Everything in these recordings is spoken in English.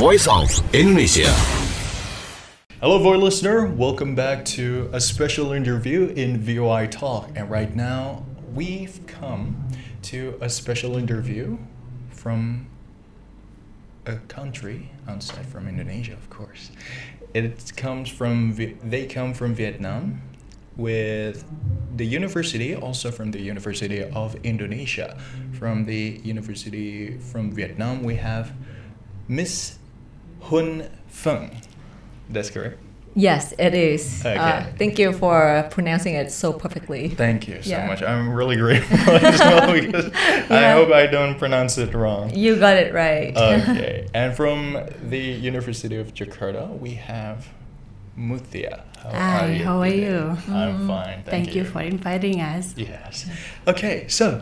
Voitalk Indonesia. Hello, Voice listener. Welcome back to a special interview in Voitalk. And right now, we've come to a special interview from a country outside from Indonesia, of course. They come from Vietnam, with the university, also from the University of Indonesia. From the University from Vietnam, we have Miss Hun Pheng. That's correct? Yes, it is. Okay. Thank you for pronouncing it so perfectly. Thank you so Yeah. much. I'm really grateful as well because I hope I don't pronounce it wrong. You got it right. Okay. And from the University of Jakarta, we have Muthia. Hi, how are you? I'm fine. Thank you for inviting us. Yes. Okay, so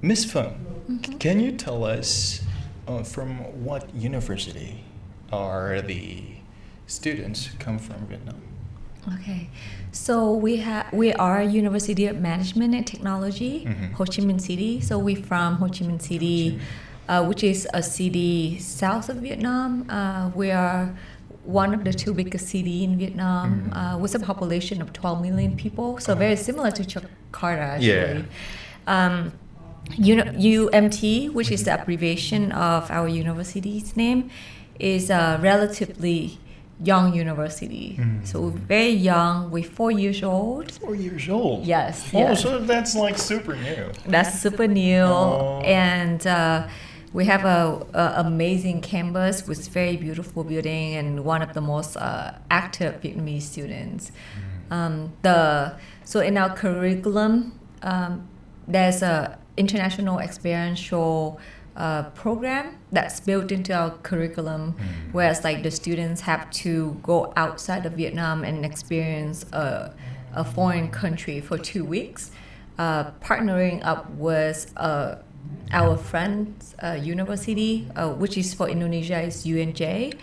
Miss Pheng, can you tell us from what university are the students come from Vietnam? Okay, so we are University of Management and Technology, Ho Chi Minh City. So we're from Ho Chi Minh City, which is a city south of Vietnam. We are one of the two biggest cities in Vietnam, with a population of 12 million people. So very similar to Jakarta, actually. UMT, which is the abbreviation of our university's name, is a relatively young university. So we're very young. We're 4 years old. 4 years old? Yes. Oh, yeah. so that's like super new. That's super new. Oh. And we have a amazing campus with very beautiful building and one of the most active Vietnamese students. So in our curriculum, there's a international experiential program that's built into our curriculum, whereas like the students have to go outside of Vietnam and experience a foreign country for 2 weeks, partnering up with our friend's university, which is for Indonesia, is UNJ,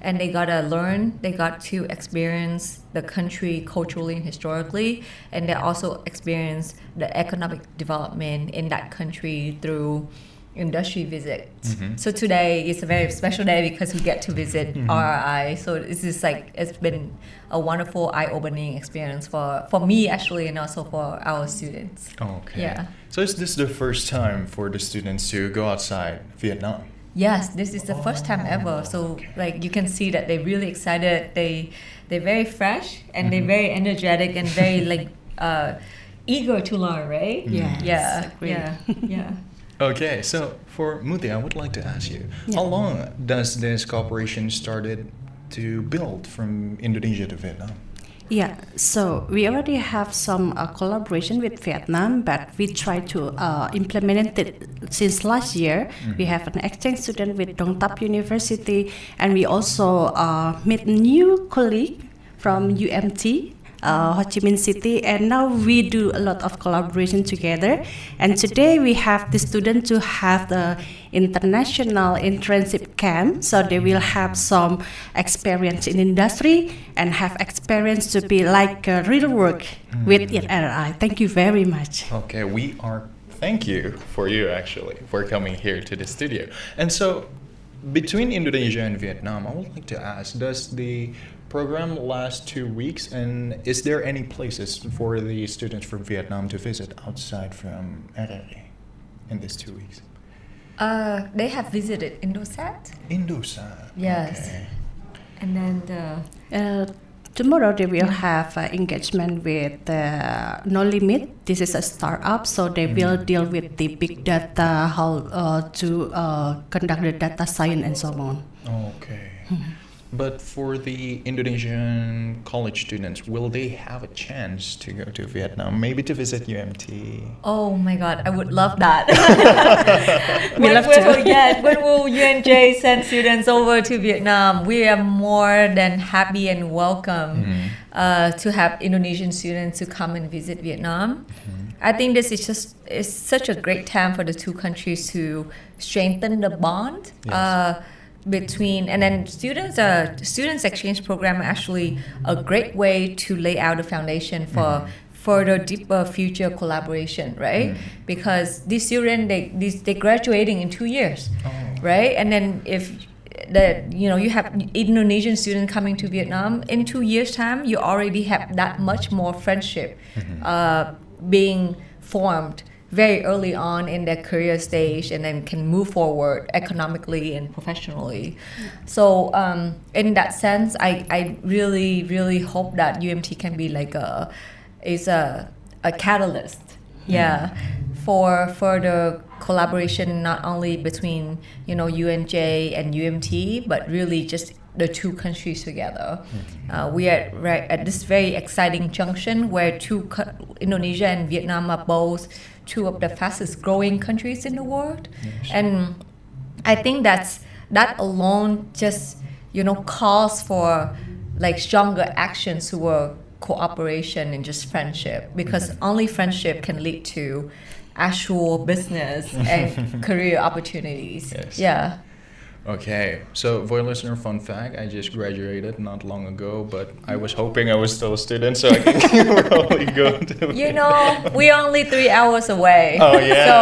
and they got to experience the country culturally and historically, and they also experience the economic development in that country through industry visits. So today is a very special day because we get to visit RRI. So this is it's been a wonderful eye-opening experience for me actually, and also for our students. Okay. Yeah. So is this the first time for the students to go outside Vietnam? Yes, this is the first time ever. So like you can see that they're really excited. They're very fresh and they're very energetic and very eager to learn, right? Yes, Yeah. agree. Yeah. Okay, so for Muthi, I would like to ask you, how long does this cooperation started to build from Indonesia to Vietnam? Yeah, so we already have some collaboration with Vietnam, but we try to implement it since last year. We have an exchange student with Dong Thap University, and we also meet new colleague from UMT, Ho Chi Minh City, and now we do a lot of collaboration together. And today we have the students to have the international internship camp, so they will have some experience in industry and have experience to be like real work with RRI. Thank you very much. Okay, thank you actually for coming here to the studio. And so between Indonesia and Vietnam, I would like to ask, does the program last 2 weeks, and is there any places for the students from Vietnam to visit outside from RRI in these 2 weeks? They have visited Indosat. Indosat. Yes. Okay. And then Tomorrow they will have engagement with No Limit. This is a startup, so they will deal with the big data, how to conduct the data science and so on. Okay. But for the Indonesian college students, will they have a chance to go to Vietnam, maybe to visit UMT? oh my God, I would love that. We love to. When will UNJ send students over to Vietnam? We are more than happy and welcome to have Indonesian students to come and visit Vietnam. I think this is such a great time for the two countries to strengthen the bond. Yes. Between, and then students exchange program are actually a great way to lay out a foundation for further deeper future collaboration, right? Because these students, they graduating in 2 years, right? And then if that you have Indonesian students coming to Vietnam in 2 years time, you already have that much more friendship being formed very early on in their career stage, and then can move forward economically and professionally. So in that sense, I really hope that UMT can be like a catalyst, for further collaboration, not only between UNJ and UMT, but really just the two countries together. We are right at this very exciting junction where Indonesia and Vietnam are both two of the fastest growing countries in the world. Yes. And I think that alone just calls for like stronger actions toward cooperation and just friendship, because only friendship can lead to actual business and career opportunities. Yes. Yeah. Okay, so voice listener, fun fact: I just graduated not long ago, but I was hoping I was still a student, so I can probably go to. We're only 3 hours away. Oh yeah. So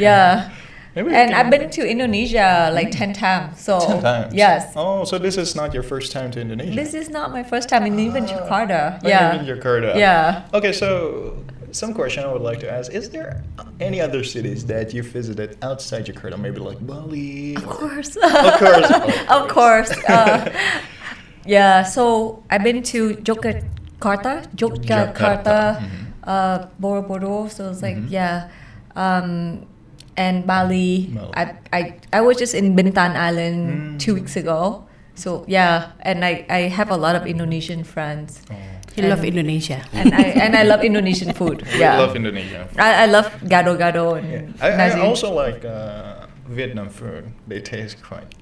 yeah. Maybe we And can- I've been to Indonesia like 10 times. So 10 times. yes. Oh, so this is not your first time to Indonesia. This is not my first time in even Jakarta. Oh, Yeah. you're in Jakarta. Yeah. Okay, so some question I would like to ask: is there any other cities that you visited outside Jakarta? Maybe like Bali. Of course. Of course. Of course. Yeah, so I've been to Yogyakarta, Borobudur. So it's like, and Bali. I was just in Bintan Island 2 weeks ago. So yeah, and I have a lot of Indonesian friends. Oh. You love Indonesia. And I love Indonesian food. Yeah. I love Indonesia. I love gado-gado and Yeah. I nasi. also like Vietnam food. They taste quite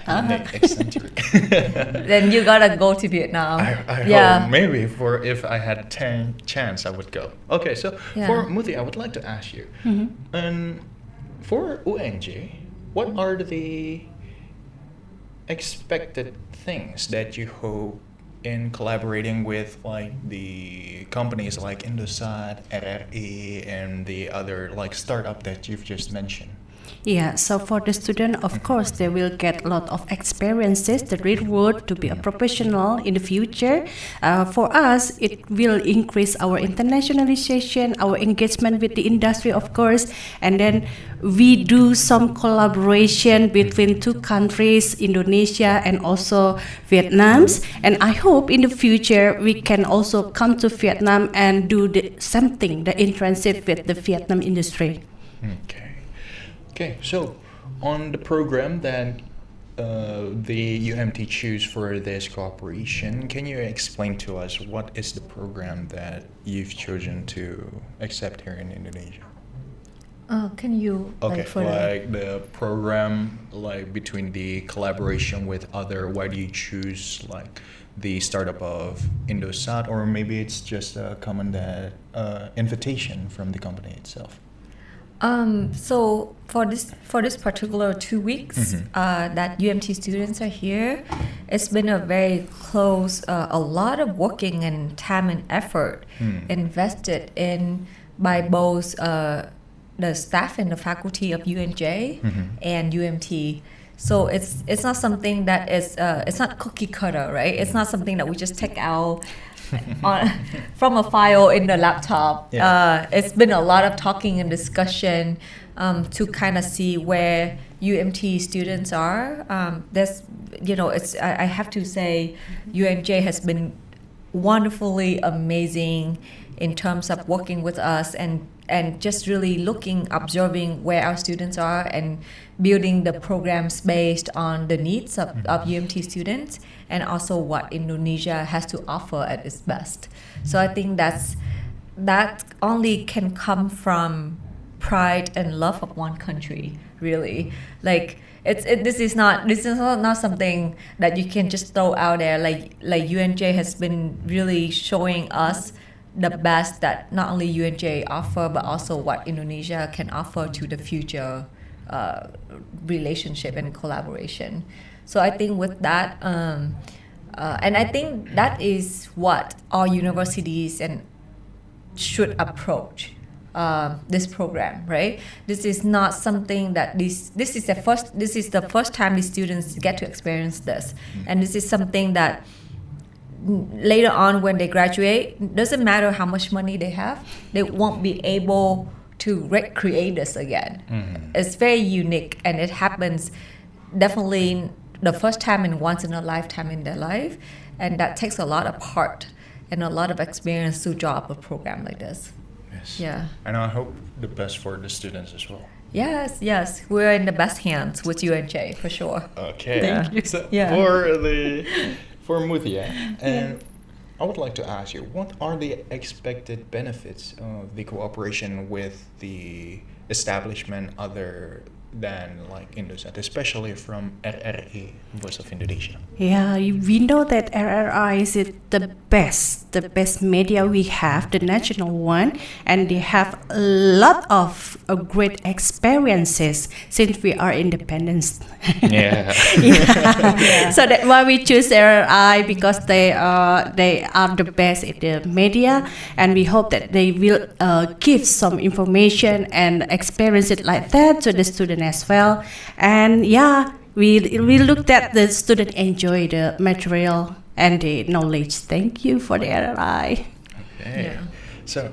eccentric. Then you gotta go to Vietnam. I Yeah. hope maybe if I had chance I would go. Okay, so Yeah. for Muti, I would like to ask you, for UNJ, what are the expected things that you hope in collaborating with like the companies like Indosat, RRI, and the other like startup that you've just mentioned? Yeah, so for the student, of course, they will get a lot of experiences, the real world to be a professional in the future. For us, it will increase our internationalization, our engagement with the industry, of course, and then we do some collaboration between two countries, Indonesia and also Vietnam. And I hope in the future we can also come to Vietnam and do something, the internship with the Vietnam industry. Okay, so on the program that the UMT choose for this cooperation, can you explain to us what is the program that you've chosen to accept here in Indonesia? Can you Okay, further? like the program, like between the collaboration with other, why do you choose like the startup of Indosat, or maybe it's just a common invitation from the company itself? So for this particular 2 weeks that UMT students are here, it's been a very close, a lot of working and time and effort invested in by both the staff and the faculty of UNJ and UMT. So it's not something that is it's not cookie cutter, right? It's not something that we just take out from a file in the laptop. Yeah. It's been a lot of talking and discussion to kind of see where UMT students are. There's, I have to say, UNJ has been wonderfully amazing in terms of working with us and just really observing where our students are and building the programs based on the needs of UMT students and also what Indonesia has to offer at its best. So I think that only can come from pride and love of one country, really. Like this is not something that you can just throw out there. Like UNJ has been really showing us the best that not only UNJ offer, but also what Indonesia can offer to the future relationship and collaboration. So I think with that, and I think that is what all universities should approach this program, right? This is not something that this is the first time these students get to experience this, and this is something that later on when they graduate, doesn't matter how much money they have, they won't be able to recreate this again. It's very unique, and it happens definitely the first time and once in a lifetime in their life, and that takes a lot of heart and a lot of experience to draw up a program like this. Yes. Yeah. And I hope the best for the students as well. Yes, we're in the best hands with UNJ for sure. Okay. Thank you. So Yeah. for Muthia, and I would like to ask you, what are the expected benefits of the cooperation with the establishment other than like Indosat, especially from RRI, Voice of Indonesia? Yeah, we know that RRI is the best media we have, the national one, and they have a lot of great experiences since we are independent. Yeah. Yeah. So that's why we choose RRI, because they are the best in the media, and we hope that they will give some information and experience it like that to the student as well. And yeah, we looked at the student enjoy the material and the knowledge. Thank you for the RRI. Okay. Yeah. So,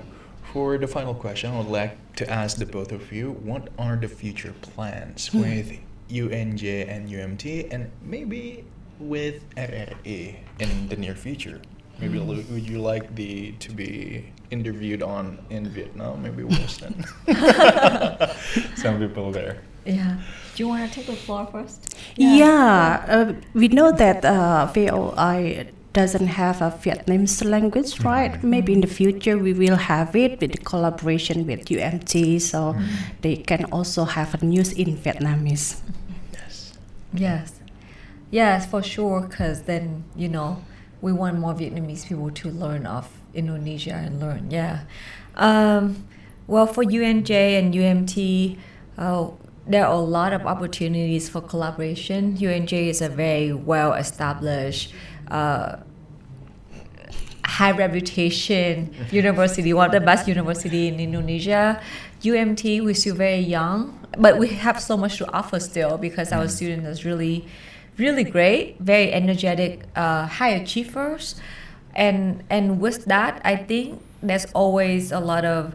for the final question, I would like to ask the both of you, what are the future plans with UNJ and UMT, and maybe with RRI in the near future? Maybe would you like to be interviewed in Vietnam? Maybe Wilson. Some people there. Yeah. Do you want to take the floor first? Yeah, we know that VOI doesn't have a Vietnamese language, right? Maybe in the future we will have it with the collaboration with UMT, so they can also have a news in Vietnamese. Yes, for sure, because then, we want more Vietnamese people to learn of Indonesia and learn, well, for UNJ and UMT, there are a lot of opportunities for collaboration. UNJ is a very well-established, high reputation university, one of the best university in Indonesia. UMT, we're still very young, but we have so much to offer still, because our students are really great, very energetic, high achievers, and with that, I think there's always a lot of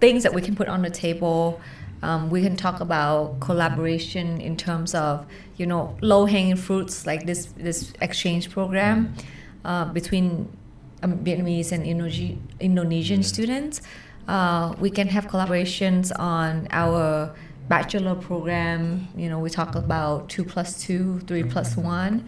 things that we can put on the table. We can talk about collaboration in terms of low-hanging fruits like this exchange program between Vietnamese and Indonesian students. We can have collaborations on our bachelor program. We talk about 2+2, 3+1,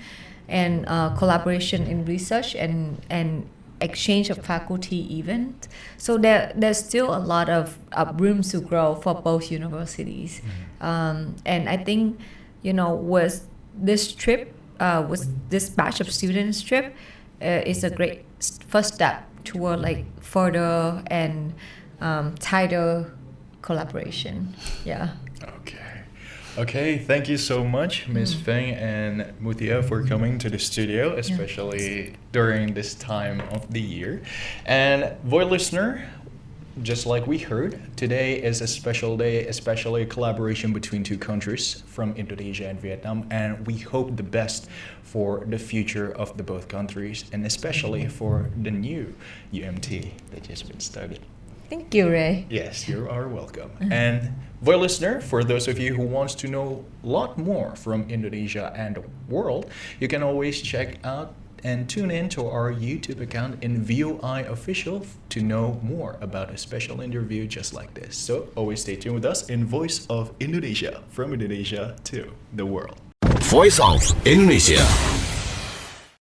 and collaboration in research and exchange of faculty event. So there's still a lot of room to grow for both universities. And I think, with this trip, with this batch of students trip, is a great first step toward further and tighter collaboration. Yeah. Okay, thank you so much, Ms. Feng and Muthia, for coming to the studio, especially during this time of the year. And Voice listener, just like we heard, today is a special day, especially a collaboration between two countries from Indonesia and Vietnam, and we hope the best for the future of the both countries, and especially for the new UMT that just been started. Thank you, Ray. Yes, you are welcome. And Voice listener, for those of you who wants to know a lot more from Indonesia and the world, you can always check out and tune in to our YouTube account in VOI Official to know more about a special interview just like this. So always stay tuned with us in Voice of Indonesia, from Indonesia to the world. Voice of Indonesia.